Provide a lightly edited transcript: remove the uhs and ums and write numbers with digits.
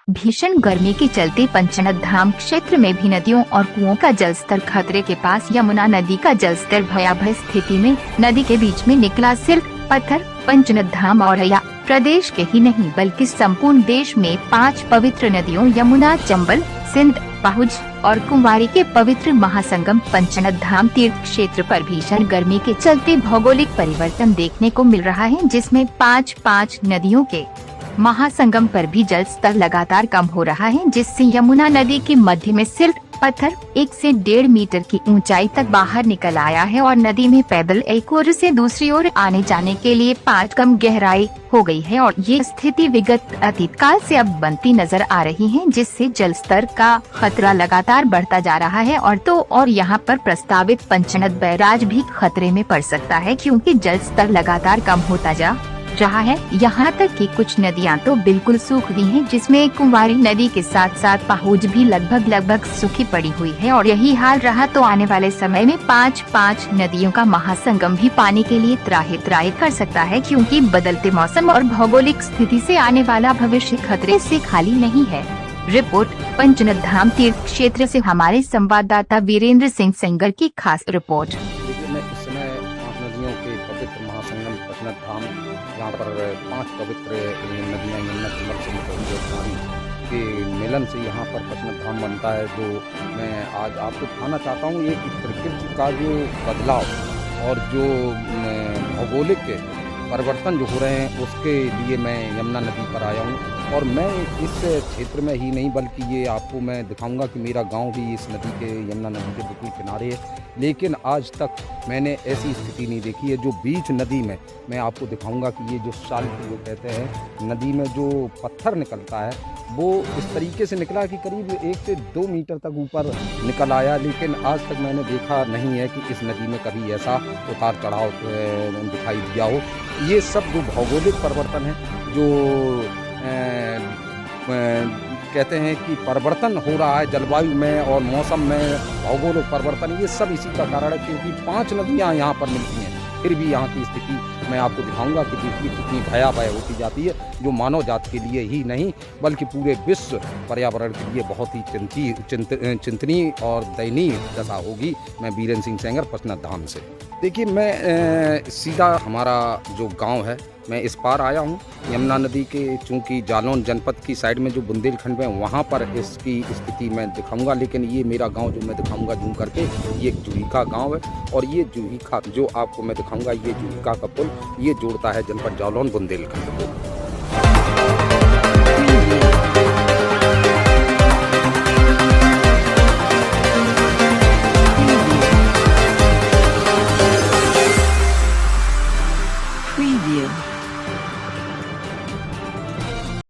भीषण गर्मी के चलते पंचनद धाम क्षेत्र में भी नदियों और कुओं का जलस्तर खतरे के पास। यमुना नदी का जलस्तर भयावह स्थिति में। नदी के बीच में निकला सिल्क पत्थर। पंचनद धाम औरैया प्रदेश के ही नहीं बल्कि संपूर्ण देश में 5 पवित्र नदियों यमुना, चंबल, सिंध, पहुज और कुंवारी के पवित्र महासंगम पंचनद धाम तीर्थ क्षेत्र पर भीषण गर्मी के चलते भौगोलिक परिवर्तन देखने को मिल रहा है, जिसमें 5 नदियों के महासंगम पर भी जल स्तर लगातार कम हो रहा है, जिससे यमुना नदी के मध्य में सिल्क पत्थर 1 से 1.5 मीटर की ऊंचाई तक बाहर निकल आया है और नदी में पैदल एक ओर से दूसरी ओर आने जाने के लिए 5 कम गहराई हो गई है। और ये स्थिति विगत अतीत काल से अब बनती नजर आ रही है, जिससे जल स्तर का खतरा लगातार बढ़ता जा रहा है। और यहाँ पर प्रस्तावित पंचनद बैराज भी खतरे में पड़ सकता है, क्योंकि जल स्तर लगातार कम होता जा रहा है। यहाँ तक कि कुछ नदियाँ तो बिल्कुल सूख गई हैं, जिसमें कुंवारी नदी के साथ साथ पहुज भी लगभग सूखी पड़ी हुई है। और यही हाल रहा तो आने वाले समय में 5 नदियों का महासंगम भी पानी के लिए त्राहि कर सकता है, क्योंकि बदलते मौसम और भौगोलिक स्थिति से आने वाला भविष्य खतरे से खाली नहीं है। रिपोर्ट पंचनद धाम तीर्थ क्षेत्र से हमारे संवाददाता वीरेंद्र सिंह सेंगर की खास रिपोर्ट। मैं इस समय 5 नदियों के पवित्र महासंगम पंचनद धाम, यहाँ पर 5 पवित्र नदियाँ यमुना, चंबल, सिंध, पहुज के मिलन से यहाँ पर पंचनद धाम बनता है। जो मैं आज आपको दिखाना चाहता हूँ, ये कि प्रकृति का जो बदलाव और जो भौगोलिक परिवर्तन जो हो रहे हैं, उसके लिए मैं यमुना नदी पर आया हूँ। और मैं इस क्षेत्र में ही नहीं बल्कि ये आपको मैं दिखाऊंगा कि मेरा गांव भी इस नदी के, यमुना नदी के बिल्कुल किनारे है। लेकिन आज तक मैंने ऐसी स्थिति नहीं देखी है। जो बीच नदी में मैं आपको दिखाऊंगा कि ये जो साल्ट जो कहते हैं, नदी में जो पत्थर निकलता है वो इस तरीके से निकला कि करीब 1 से 2 मीटर तक ऊपर निकल आया। लेकिन आज तक मैंने देखा नहीं है कि इस नदी में कभी ऐसा उतार चढ़ाव दिखाई दिया हो। ये सब जो भौगोलिक परिवर्तन है, जो कहते हैं कि परिवर्तन हो रहा है जलवायु में और मौसम में, भौगोलिक परिवर्तन, ये सब इसी का कारण है। क्योंकि 5 नदियाँ यहाँ पर मिलती हैं, फिर भी यहाँ की स्थिति मैं आपको दिखाऊंगा कि देखिए कितनी भयावह होती जाती है, जो मानव जाति के लिए ही नहीं बल्कि पूरे विश्व पर्यावरण के लिए बहुत ही चिंतनीय और दयनीय दशा होगी। मैं वीरेंद्र सिंह सेंगर, पंचनद धाम से। देखिए, मैं सीधा हमारा जो गांव है, मैं इस पार आया हूँ यमुना नदी के। चूँकि जालौन जनपद की साइड में जो बुंदेलखंड में, वहाँ पर इसकी स्थिति मैं दिखाऊंगा। लेकिन ये मेरा गांव जो मैं दिखाऊंगा जूम करके, ये जूहीका गांव है। और ये जूहीका जो आपको मैं दिखाऊंगा, ये जूहीका का पुल ये जोड़ता है जनपद जालौन बुंदेलखंड को।